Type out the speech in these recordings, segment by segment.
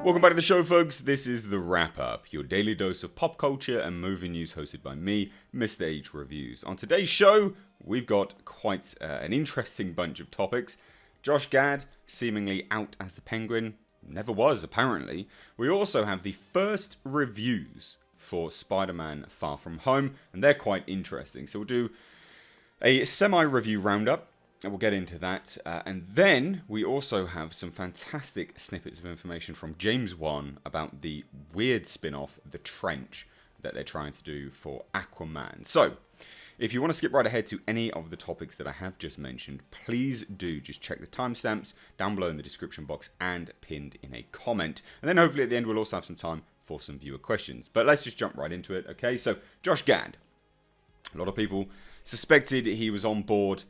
Welcome back to the show, folks. This is The Wrap Up, your daily dose of pop culture and movie news hosted by me, Mr. H Reviews. On today's show, we've got quite an interesting bunch of topics. Josh Gad, seemingly out as the Penguin. Never was, apparently. We also have the first reviews for Spider-Man Far From Home, and they're quite interesting. So we'll do a semi-review roundup, and we'll get into that. And then we also have some fantastic snippets of information from James Wan about the weird spin-off, The Trench, that they're trying to do for Aquaman. So, if you want to skip right ahead to any of the topics that I have just mentioned, please do just check the timestamps down below in the description box and pinned in a comment. And then hopefully at the end we'll also have some time for some viewer questions. But let's just jump right into it, okay? So, Josh Gad. A lot of people suspected he was on board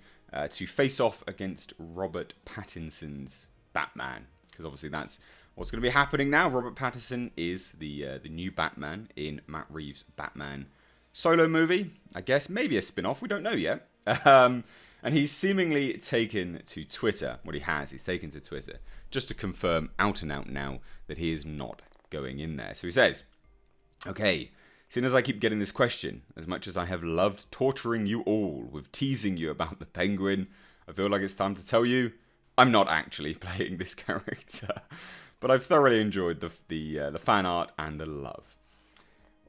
to face off against Robert Pattinson's Batman, because obviously that's what's going to be happening now. Robert Pattinson is the new Batman in Matt Reeves' Batman solo movie, I guess, maybe a spin-off, we don't know yet. And he's seemingly taken to Twitter, he's taken to Twitter, just to confirm out and out now that he is not going in there. So he says, okay, seeing as I keep getting this question, as much as I have loved torturing you all with teasing you about the Penguin, I feel like it's time to tell you, I'm not actually playing this character. But I've thoroughly enjoyed the fan art and the love.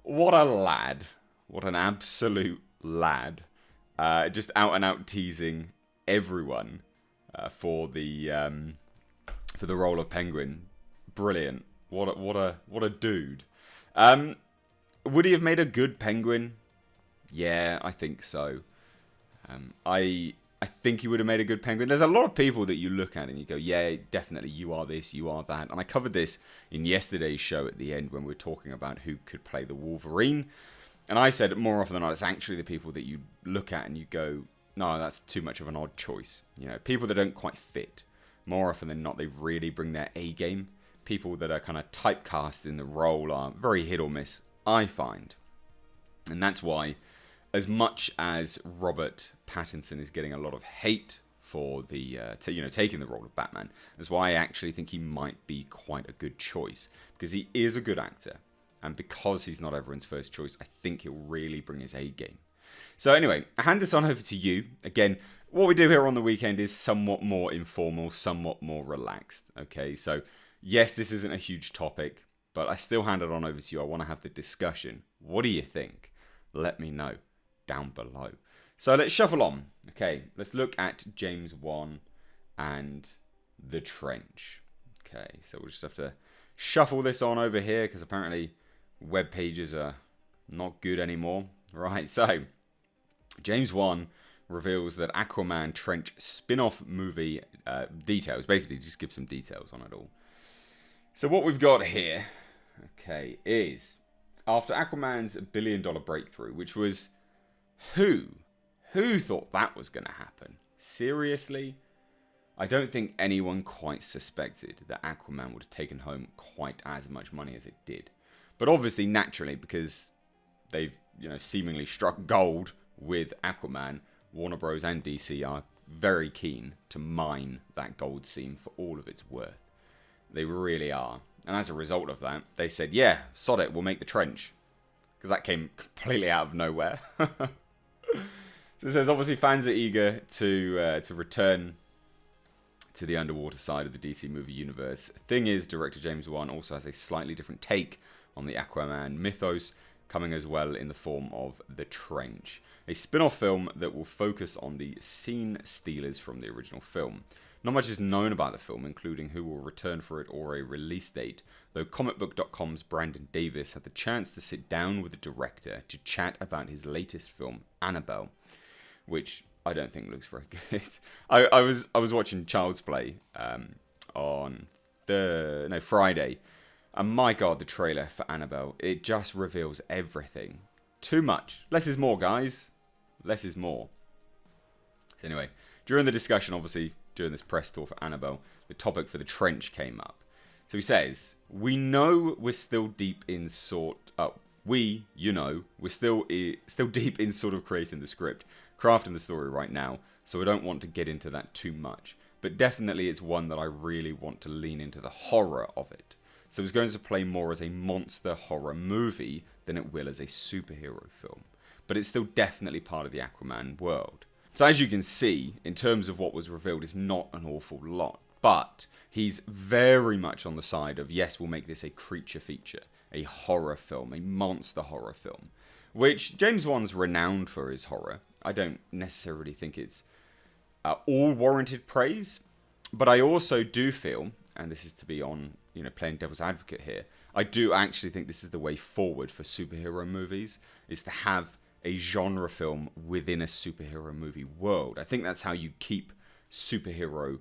What a lad. What an absolute lad. Just out and out teasing everyone for the role of Penguin. Brilliant. What a dude. Would he have made a good Penguin? Yeah, I think so. I think he would have made a good Penguin. There's a lot of people that you look at and you go, yeah, definitely, you are this, you are that. And I covered this in yesterday's show at the end when we were talking about who could play the Wolverine. And I said more often than not, it's actually the people that you look at and you go, no, that's too much of an odd choice. You know, people that don't quite fit. More often than not, they really bring their A game. People that are kind of typecast in the role are very hit or miss, I find. And that's why, as much as Robert Pattinson is getting a lot of hate for the taking the role of Batman, that's why I actually think he might be quite a good choice, because he is a good actor, and because he's not everyone's first choice, I think he'll really bring his A game. So anyway, I hand this on over to you. Again, what we do here on the weekend is somewhat more informal, somewhat more relaxed. Okay, so yes, this isn't a huge topic, but I still hand it on over to you. I want to have the discussion. What do you think? Let me know down below. So let's shuffle on. Okay, let's look at James Wan and The Trench. Okay, so we'll just have to shuffle this on over here because apparently web pages are not good anymore. Right, so James Wan reveals that Aquaman Trench spin-off movie details. Basically, just give some details on it all. So what we've got here, okay, is after Aquaman's $1 billion breakthrough, which was who thought that was going to happen? Seriously? I don't think anyone quite suspected that Aquaman would have taken home quite as much money as it did. But obviously, naturally, because they've, seemingly struck gold with Aquaman, Warner Bros. And DC are very keen to mine that gold seam for all of its worth. They really are. And as a result of that, they said, yeah, sod it, we'll make The Trench. Because that came completely out of nowhere. So it says, obviously, fans are eager to return to the underwater side of the DC movie universe. Thing is, director James Wan also has a slightly different take on the Aquaman mythos, coming as well in the form of The Trench, a spin-off film that will focus on the scene stealers from the original film. Not much is known about the film, including who will return for it or a release date, though comicbook.com's Brandon Davis had the chance to sit down with the director to chat about his latest film, Annabelle, which I don't think looks very good. I was watching Child's Play on Friday, and my god, the trailer for Annabelle, it just reveals everything. Too much. Less is more, guys. Less is more. So anyway, during the discussion, obviously, during this press tour for Annabelle, the topic for The Trench came up. So he says, we know we're still deep in we're still deep in sort of creating the script, crafting the story right now, so I don't want to get into that too much. But definitely it's one that I really want to lean into the horror of it. So it's going to play more as a monster horror movie than it will as a superhero film. But it's still definitely part of the Aquaman world. So as you can see, in terms of what was revealed, is not an awful lot. But he's very much on the side of, yes, we'll make this a creature feature, a horror film, a monster horror film. Which James Wan's renowned for his horror. I don't necessarily think it's all warranted praise. But I also do feel, and this is to be on, playing devil's advocate here, I do actually think this is the way forward for superhero movies, is to have a genre film within a superhero movie world. I think that's how you keep superhero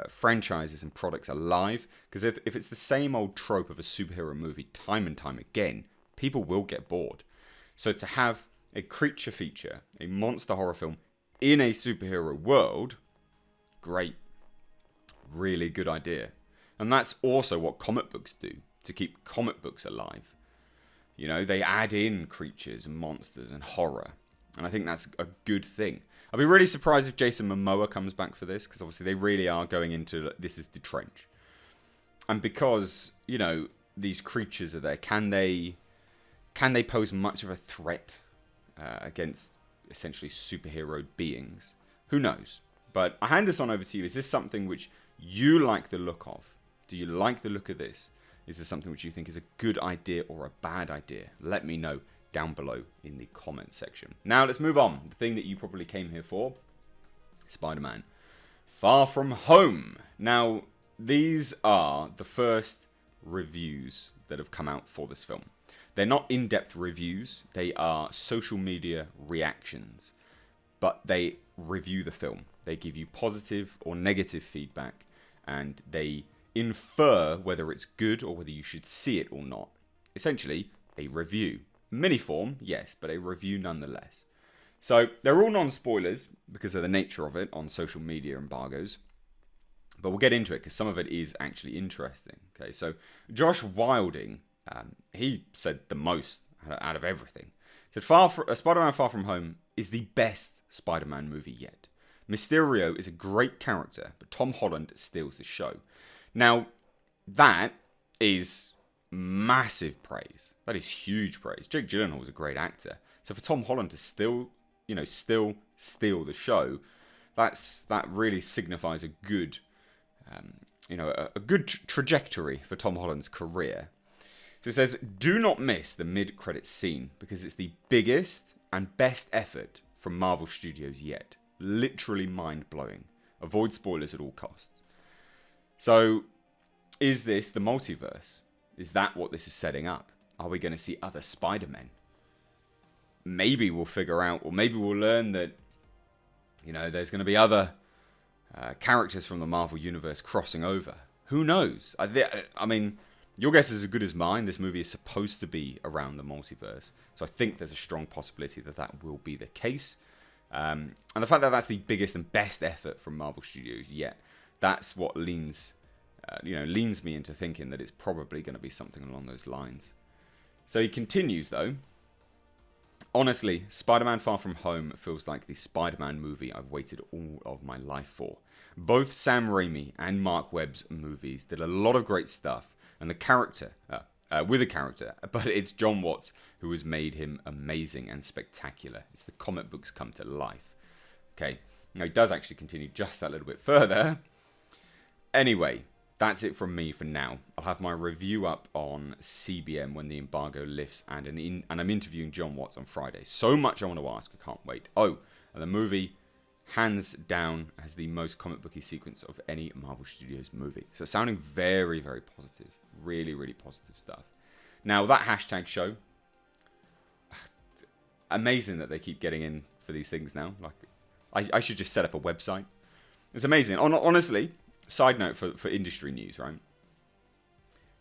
franchises and products alive. Because if it's the same old trope of a superhero movie time and time again, people will get bored. So to have a creature feature, a monster horror film in a superhero world, great. Really good idea. And that's also what comic books do to keep comic books alive. They add in creatures and monsters and horror. And I think that's a good thing. I'd be really surprised if Jason Momoa comes back for this, because obviously they really are going into, this is the trench. And because, these creatures are there, can they pose much of a threat against essentially superhero beings? Who knows? But I hand this on over to you. Is this something which you like the look of? Do you like the look of this? Is this something which you think is a good idea or a bad idea? Let me know down below in the comment section. Now let's move on. The thing that you probably came here for, Spider-Man Far From Home. Now, these are the first reviews that have come out for this film. They're not in-depth reviews. They are social media reactions. But they review the film. They give you positive or negative feedback. And they infer whether it's good or whether you should see it or not. Essentially, a review. Mini form, yes, but a review nonetheless. So, they're all non-spoilers because of the nature of it on social media embargoes. But we'll get into it because some of it is actually interesting. Okay, so Josh Wilding, he said the most out of everything. He said, Spider-Man Far From Home is the best Spider-Man movie yet. Mysterio is a great character, but Tom Holland steals the show. Now, that is massive praise. That is huge praise. Jake Gyllenhaal was a great actor. So for Tom Holland to still steal the show, that really signifies a good, a good trajectory for Tom Holland's career. So it says, do not miss the mid-credits scene because it's the biggest and best effort from Marvel Studios yet. Literally mind-blowing. Avoid spoilers at all costs. So, is this the multiverse? Is that what this is setting up? Are we going to see other Spider-Men? Maybe we'll figure out, or maybe we'll learn that, there's going to be other characters from the Marvel Universe crossing over. Who knows? I mean, your guess is as good as mine. This movie is supposed to be around the multiverse. So I think there's a strong possibility that will be the case. And the fact that that's the biggest and best effort from Marvel Studios yet, that's what leans me into thinking that it's probably going to be something along those lines. So he continues, though. Honestly, Spider-Man Far From Home feels like the Spider-Man movie I've waited all of my life for. Both Sam Raimi and Mark Webb's movies did a lot of great stuff, and the character, with a character, but it's John Watts who has made him amazing and spectacular. It's the comic books come to life. Okay, now he does actually continue just that little bit further. Anyway, that's it from me for now. I'll have my review up on CBM when the embargo lifts, and I'm interviewing John Watts on Friday. So much I want to ask, I can't wait. Oh, and the movie, hands down, has the most comic booky sequence of any Marvel Studios movie. So it's sounding very, very positive. Really, really positive stuff. Now, that hashtag show, amazing that they keep getting in for these things now. Like, I should just set up a website. It's amazing. Honestly, side note for industry news, right?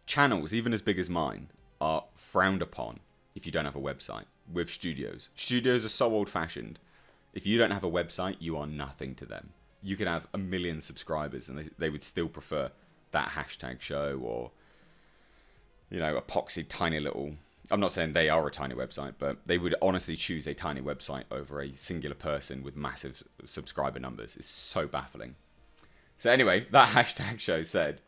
Channels, even as big as mine, are frowned upon if you don't have a website with studios. Studios are so old-fashioned. If you don't have a website, you are nothing to them. You can have 1 million subscribers and they would still prefer that hashtag show or, epoxy tiny little... I'm not saying they are a tiny website, but they would honestly choose a tiny website over a singular person with massive subscriber numbers. It's so baffling. So anyway, that hashtag show said,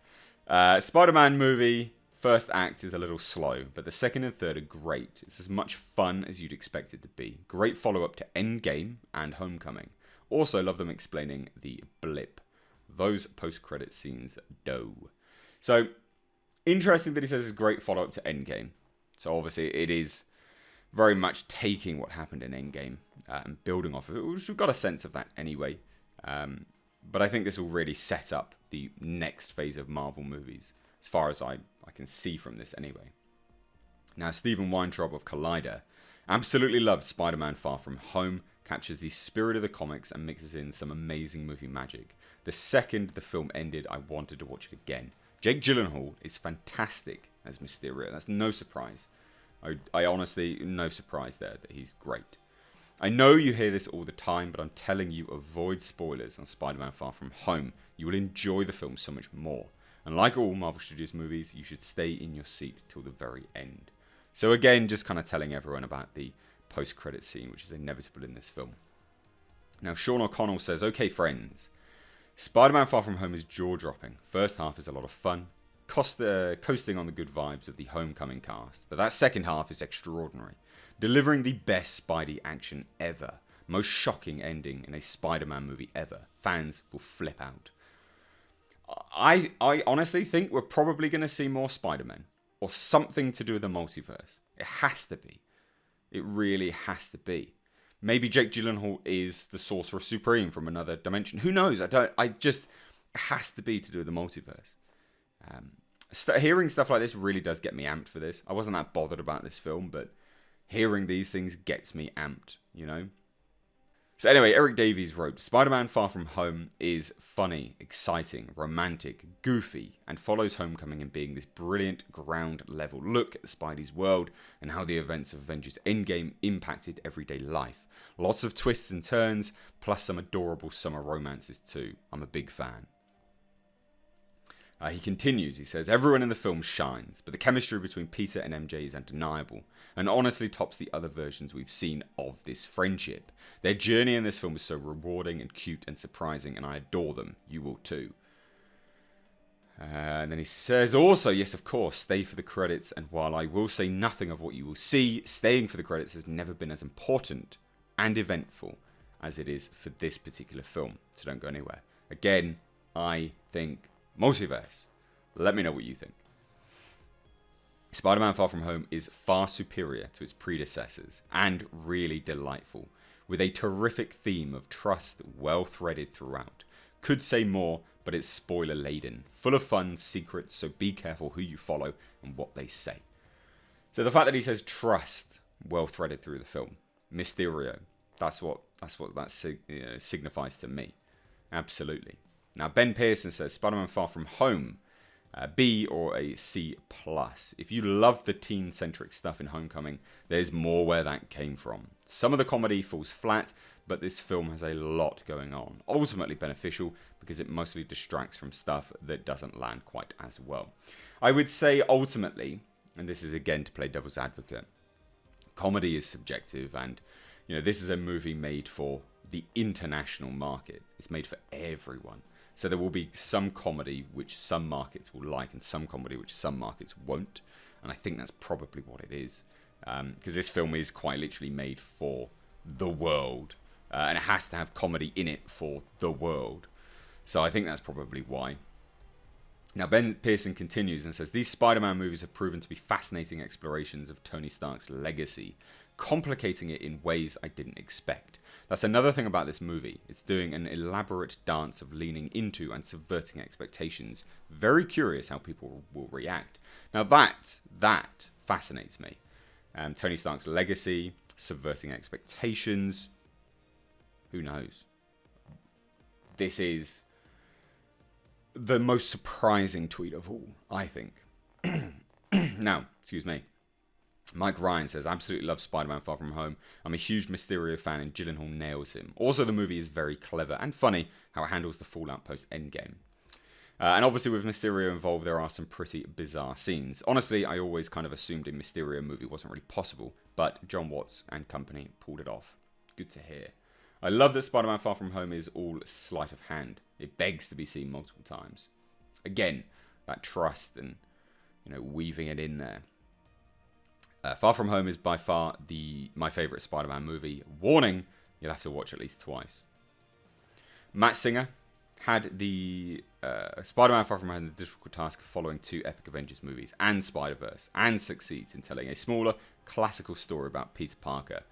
Spider-Man movie, first act is a little slow, but the second and third are great. It's as much fun as you'd expect it to be. Great follow-up to Endgame and Homecoming. Also love them explaining the blip. Those post-credit scenes do. So, interesting that he says it's a great follow-up to Endgame. So obviously it is very much taking what happened in Endgame and building off of it. We've got a sense of that anyway. But I think this will really set up the next phase of Marvel movies, as far as I can see from this anyway. Now, Stephen Weintraub of Collider absolutely loves Spider-Man Far From Home, captures the spirit of the comics and mixes in some amazing movie magic. The second the film ended, I wanted to watch it again. Jake Gyllenhaal is fantastic as Mysterio. That's no surprise. I honestly, no surprise there that he's great. I know you hear this all the time, but I'm telling you, avoid spoilers on Spider-Man Far From Home. You will enjoy the film so much more. And like all Marvel Studios movies, you should stay in your seat till the very end. So again, just kind of telling everyone about the post-credit scene, which is inevitable in this film. Now, Sean O'Connell says, okay, friends, Spider-Man Far From Home is jaw-dropping. First half is a lot of fun, coasting on the good vibes of the Homecoming cast. But that second half is extraordinary. Delivering the best Spidey action ever. Most shocking ending in a Spider-Man movie ever. Fans will flip out. I honestly think we're probably going to see more Spider-Man. Or something to do with the multiverse. It has to be. It really has to be. Maybe Jake Gyllenhaal is the Sorcerer Supreme from another dimension. Who knows? It has to be to do with the multiverse. Hearing stuff like this really does get me amped for this. I wasn't that bothered about this film, but hearing these things gets me amped, you know? So anyway, Eric Davies wrote, Spider-Man Far From Home is funny, exciting, romantic, goofy, and follows Homecoming in being this brilliant ground-level look at Spidey's world and how the events of Avengers Endgame impacted everyday life. Lots of twists and turns, plus some adorable summer romances too. I'm a big fan. He continues, he says, everyone in the film shines, but the chemistry between Peter and MJ is undeniable, and honestly tops the other versions we've seen of this friendship. Their journey in this film is so rewarding and cute and surprising, and I adore them. You will too. And then he says also, yes, of course, stay for the credits, and while I will say nothing of what you will see, staying for the credits has never been as important and eventful as it is for this particular film, so don't go anywhere. Again, I think multiverse. Let me know what you think. Spider-Man Far From Home is far superior to its predecessors and really delightful, with a terrific theme of trust well threaded throughout. Could say more, but it's spoiler laden, full of fun secrets, so be careful who you follow and what they say. So the fact that he says trust well threaded through the film, Mysterio, that's what that signifies to me. Absolutely. Now, Ben Pearson says, Spider-Man Far From Home, B or a C+. If you love the teen-centric stuff in Homecoming, there's more where that came from. Some of the comedy falls flat, but this film has a lot going on. Ultimately beneficial, because it mostly distracts from stuff that doesn't land quite as well. I would say, ultimately, and this is again to play devil's advocate, comedy is subjective, and this is a movie made for the international market. It's made for everyone. So there will be some comedy which some markets will like and some comedy which some markets won't. And I think that's probably what it is. Because this film is quite literally made for the world. And it has to have comedy in it for the world. So I think that's probably why. Now, Ben Pearson continues and says, these Spider-Man movies have proven to be fascinating explorations of Tony Stark's legacy, complicating it in ways I didn't expect. That's another thing about this movie. It's doing an elaborate dance of leaning into and subverting expectations. Very curious how people will react. Now that fascinates me. Tony Stark's legacy, subverting expectations. Who knows? This is the most surprising tweet of all, I think. Now, excuse me. Mike Ryan says, absolutely love Spider-Man Far From Home. I'm a huge Mysterio fan and Gyllenhaal nails him. Also, the movie is very clever and funny how it handles the fallout post-Endgame. And obviously with Mysterio involved, there are some pretty bizarre scenes. Honestly, I always kind of assumed a Mysterio movie wasn't really possible, but John Watts and company pulled it off. Good to hear. I love that Spider-Man Far From Home is all sleight of hand. It begs to be seen multiple times. Again, that trust and, weaving it in there. Far From Home is by far my favourite Spider-Man movie. Warning, you'll have to watch at least twice. Matt Singer had the Spider-Man Far From Home the difficult task of following 2 epic Avengers movies and Spider-Verse, and succeeds in telling a smaller, classical story about Peter Parker.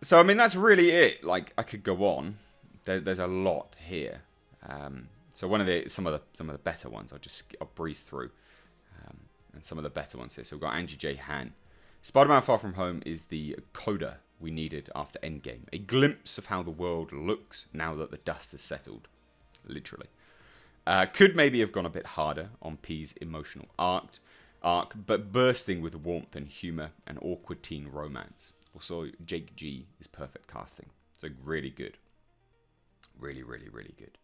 So, I mean, that's really it. Like, I could go on. There's a lot here. So some of the better ones, I'll breeze through. And some of the better ones here. So we've got Angie J. Han. Spider-Man Far From Home is the coda we needed after Endgame. A glimpse of how the world looks now that the dust has settled. Literally. Could maybe have gone a bit harder on P's emotional arc, but bursting with warmth and humour and awkward teen romance. Also, Jake G is perfect casting. So really good. Really, really, really good.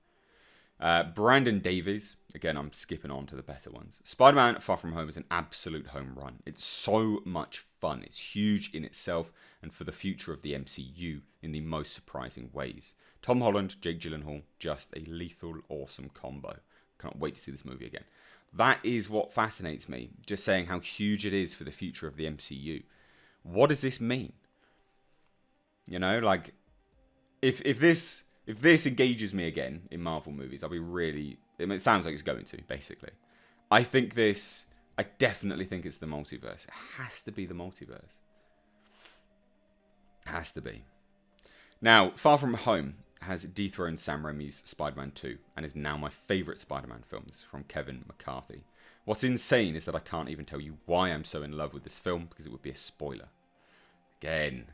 Brandon Davies. Again, I'm skipping on to the better ones. Spider-Man Far From Home is an absolute home run. It's so much fun. It's huge in itself and for the future of the MCU in the most surprising ways. Tom Holland, Jake Gyllenhaal, just a lethal, awesome combo. Can't wait to see this movie again. That is what fascinates me. Just saying how huge it is for the future of the MCU. What does this mean? Like, if this engages me again in Marvel movies, I'll be really... it sounds like it's going to, basically. I definitely think it's the multiverse. It has to be the multiverse. Has to be. Now, Far From Home has dethroned Sam Raimi's Spider-Man 2 and is now my favourite Spider-Man film. This is from Kevin McCarthy. What's insane is that I can't even tell you why I'm so in love with this film, because it would be a spoiler. Again,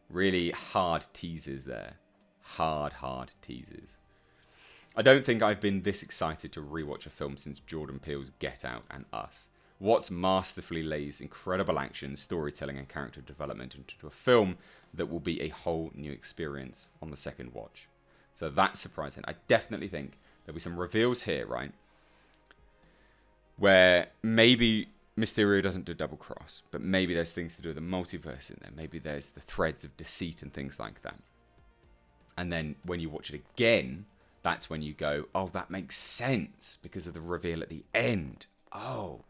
really hard teasers there. Hard teasers. I don't think I've been this excited to rewatch a film since Jordan Peele's Get Out and Us. Watts masterfully lays incredible action, storytelling and character development into a film that will be a whole new experience on the second watch. So that's surprising. I definitely think there'll be some reveals here, right? Where maybe Mysterio doesn't do double cross, but maybe there's things to do with the multiverse in there. Maybe there's the threads of deceit and things like that. And then when you watch it again, that's when you go, oh, that makes sense because of the reveal at the end. Oh,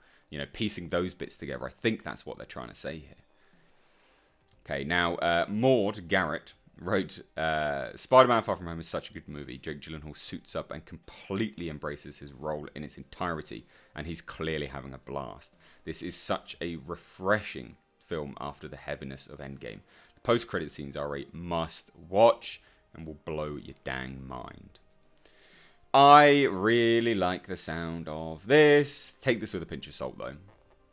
piecing those bits together. I think that's what they're trying to say here. Okay, now, Maud Garrett wrote, Spider-Man Far From Home is such a good movie. Jake Gyllenhaal suits up and completely embraces his role in its entirety, and he's clearly having a blast. This is such a refreshing film after the heaviness of Endgame. The post-credit scenes are a must-watch and will blow your dang mind. I really like the sound of this. Take this with a pinch of salt, though,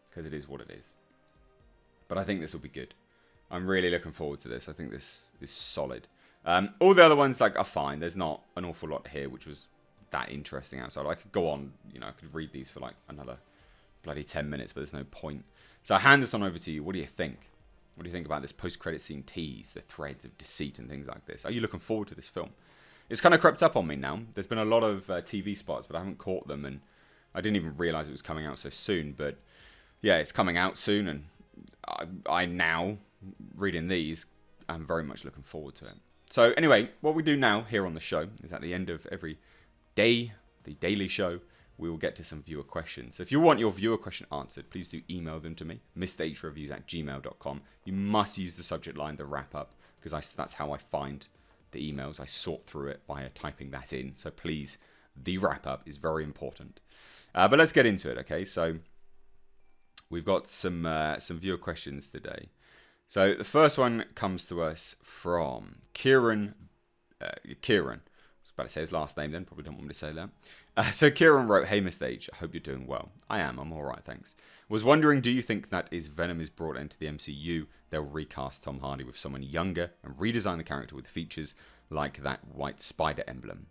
because it is what it is. But I think this will be good. I'm really looking forward to this. I think this is solid. All the other ones are fine. There's not an awful lot here, which was that interesting outside. I could go on, I could read these for another bloody 10 minutes, but there's no point. So I hand this on over to you. What do you think? What do you think about this post-credit scene tease, the threads of deceit and things like this? Are you looking forward to this film? It's kind of crept up on me now. There's been a lot of TV spots, but I haven't caught them, and I didn't even realise it was coming out so soon. But yeah, it's coming out soon, and I now, reading these, I'm very much looking forward to it. So anyway, what we do now here on the show is at the end of every day, the daily show, we will get to some viewer questions. So if you want your viewer question answered, please do email them to me, mrhreviews@gmail.com. You must use the subject line, the wrap up, because that's how I find the emails. I sort through it via typing that in. So please, the wrap up is very important. But let's get into it, okay? So we've got some viewer questions today. So the first one comes to us from Kieran. Kieran. I was about to say his last name then. Probably don't want me to say that. So Kieran wrote, "Hey Mr. H, I hope you're doing well." I am. I'm all right, thanks. Was wondering, do you think that as Venom is brought into the MCU, they'll recast Tom Hardy with someone younger and redesign the character with features like that white spider emblem?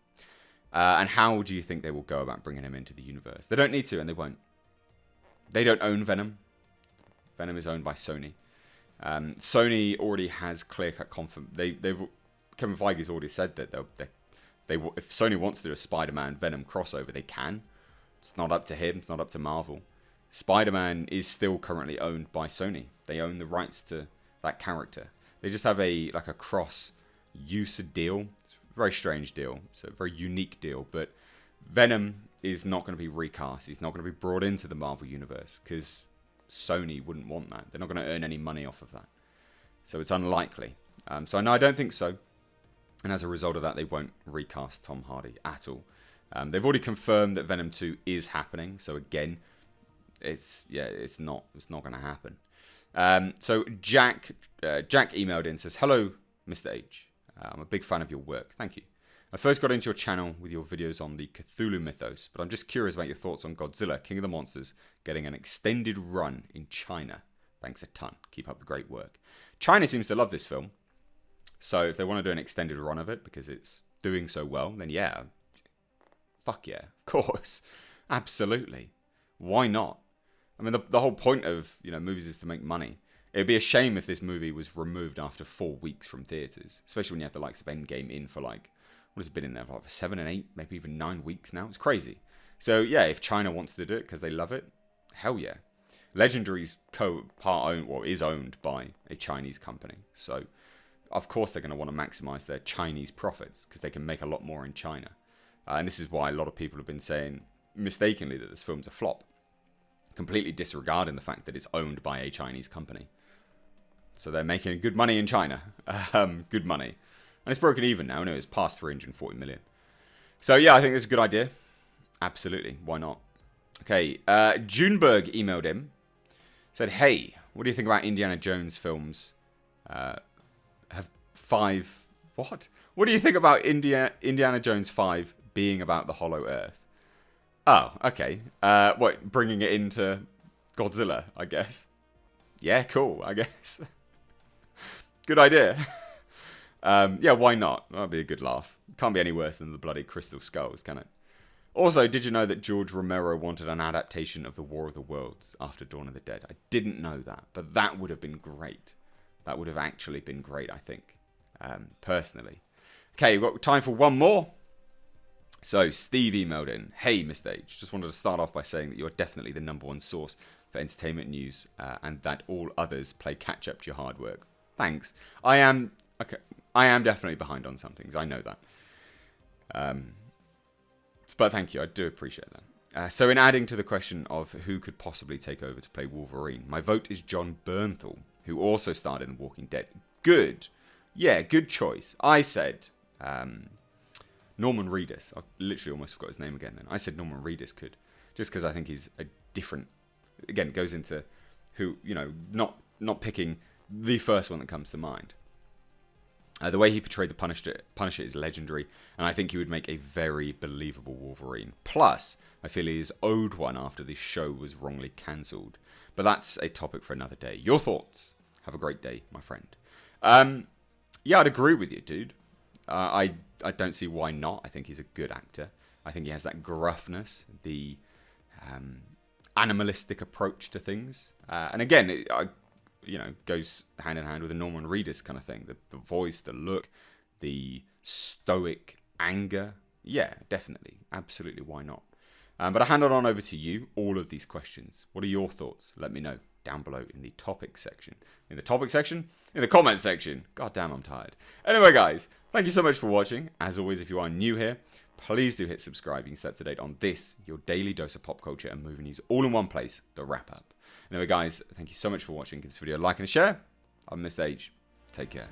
And how do you think they will go about bringing him into the universe? They don't need to, and they won't. They don't own Venom. Venom is owned by Sony. Sony already has clear-cut Kevin Feige's already said that if Sony wants to do a Spider-Man Venom crossover, they can. It's not up to him. It's not up to Marvel. Spider-Man is still currently owned by Sony. They own the rights to that character. They just have a cross-use deal. It's a very strange deal. It's a very unique deal. But Venom is not going to be recast. He's not going to be brought into the Marvel Universe because Sony wouldn't want that. They're not going to earn any money off of that. So it's unlikely. So no, I don't think so. And as a result of that, they won't recast Tom Hardy at all. They've already confirmed that Venom 2 is happening. So again, it's not going to happen. So Jack emailed in, says, "Hello, Mr. H. I'm a big fan of your work. Thank you. I first got into your channel with your videos on the Cthulhu mythos, but I'm just curious about your thoughts on Godzilla, King of the Monsters, getting an extended run in China. Thanks a ton. Keep up the great work." China seems to love this film. So if they want to do an extended run of it because it's doing so well, then yeah. Fuck yeah. Of course. Absolutely. Why not? I mean, the whole point of, movies is to make money. It'd be a shame if this movie was removed after 4 weeks from theatres, especially when you have the likes of Endgame in for what has it been in there for 7 and 8, maybe even 9 weeks now? It's crazy. So yeah, if China wants to do it because they love it, hell yeah. Legendary's is owned by a Chinese company, so of course they're going to want to maximize their Chinese profits because they can make a lot more in China. And this is why a lot of people have been saying mistakenly that this film's a flop, completely disregarding the fact that it's owned by a Chinese company. So they're making good money in China. Good money. And it's broken even now. It's past 340 million. So yeah, I think it's a good idea. Absolutely. Why not? Okay. Juneberg emailed him. Said, "Hey, what do you think about Indiana Jones films? Have 5... What? What do you think about Indiana Jones 5 being about the Hollow Earth?" Oh, okay. What, bringing it into Godzilla, I guess. Yeah, cool, I guess. Good idea. Yeah, why not? That'd be a good laugh. Can't be any worse than the bloody Crystal Skulls, can it? Also, did you know that George Romero wanted an adaptation of The War of the Worlds after Dawn of the Dead? I didn't know that, but that would have been great. That would have actually been great, I think, personally. Okay, we've got time for one more. So, Steve emailed in, "Hey, Mr. H, just wanted to start off by saying that you're definitely the #1 source for entertainment news and that all others play catch-up to your hard work." Thanks. I am definitely behind on some things. I know that. But thank you. I do appreciate that. So in adding to the question of who could possibly take over to play Wolverine, my vote is John Bernthal, who also starred in The Walking Dead. Good. Yeah, good choice. I said Norman Reedus. I literally almost forgot his name again then. I said Norman Reedus could. Just because I think he's a different... Again, it goes into who, not picking the first one that comes to mind. The way he portrayed the Punisher is legendary, and I think he would make a very believable Wolverine. Plus, I feel he is owed one after this show was wrongly cancelled. But that's a topic for another day. Your thoughts? Have a great day, my friend. Yeah, I'd agree with you, dude. I don't see why not. I think he's a good actor. I think he has that gruffness, the animalistic approach to things. And again, goes hand in hand with the Norman Reedus kind of thing. The voice, the look, the stoic anger. Yeah, definitely. Absolutely, why not? But I hand it on over to you, all of these questions. What are your thoughts? Let me know down below in the topic section. In the topic section? In the comment section. God damn, I'm tired. Anyway, guys, thank you so much for watching. As always, if you are new here, please do hit subscribe. You can stay up to date on this, your daily dose of pop culture and movie news, all in one place, the wrap up. Anyway, guys, thank you so much for watching. Give this video a like and a share. I'm Mr. H. Take care.